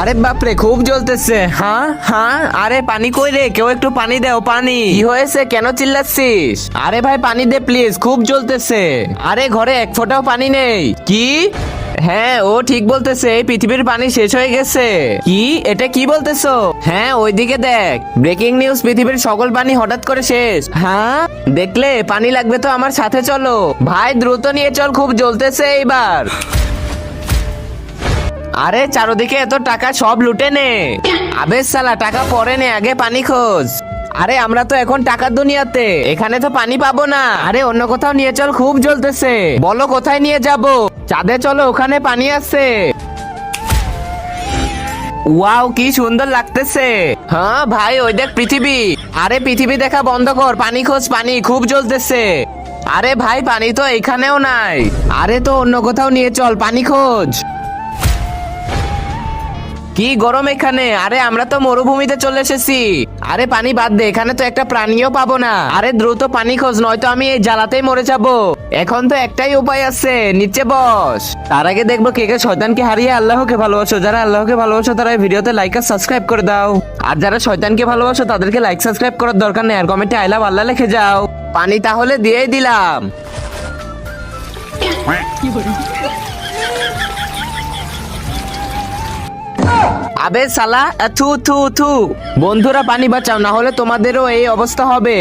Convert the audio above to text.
আরে বাপরে খুব জ্বলতেছে। হ্যাঁ হ্যাঁ, আরে পানি কই রে, কেউ একটু পানি দাও। পানি কি হয়েছে, কেন চিল্লাচ্ছিস? আরে ভাই পানি দে প্লিজ, খুব জ্বলতেছে। আরে ঘরে এক ফোঁটাও পানি নেই। কি? হ্যাঁ ও ঠিক বলতেছে, এই পৃথিবীর পানি শেষ হয়ে গেছে। কি, এটা কি বলতেছো? হ্যাঁ ওইদিকে দেখ, ব্রেকিং নিউজ, পৃথিবীর সকল পানি হঠাৎ করে শেষ। হ্যাঁ দেখলে, পানি লাগবে তো আমার সাথে চলো। ভাই দ্রুত নিয়ে চল, খুব জ্বলতেছে এইবার। আরে চারদিকে এত টাকা, সব লুটে নে। আবে সালা, টাকা পরে নে, আগে পানি খোঁজ। আরে আমরা তো এখন টাকার দুনিয়াতে, এখানে তো পানি পাবো না। আরে অন্য কোথাও নিয়ে চল, খুব জ্বলতেছে। বলো কোথায় নিয়ে যাব? চাঁদে চলো, ওখানে পানি আছে। ওয়াও কি সুন্দর লাগতেছে। হ্যাঁ ভাই ওই দেখ পৃথিবী। আরে পৃথিবী দেখা বন্ধ কর, পানি খোঁজ, পানি খুব জ্বলতেছে। আরে ভাই পানি তো এখানেও নাই। আরে তো অন্য কোথাও নিয়ে চল, পানি খোঁজ। কি গরম এখানে, আরে আমরা তো মরুভূমিতে চলে এসেছি। আরে পানি বাদ দে, এখানে তো একটা প্রাণীও পাবো না। আরে দ্রুত পানি খোঁজ, নয়তো আমি এই জ্বালাতেই মরে যাব। এখন তো একটাই উপায় আছে, নিচে বস। তার আগে দেখবো কে কে শয়তানকে হারিয়ে আল্লাহকে ভালোবাসো। যারা আল্লাহকে ভালোবাসো তারা এই ভিডিওতে লাইক আর সাবস্ক্রাইব করে দাও। আর যারা শয়তানকে ভালোবাসো তাদেরকে লাইক সাবস্ক্রাইব করার দরকার নেই, আর কমেন্টে আই লাভ আল্লাহ লিখে যাও। পানি তাহলে দিয়েই দিলাম। আবে সালা, থু থু থু। বন্ধুরা পানি বাঁচাও, না হলে তোমাদেরও এই অবস্থা হবে।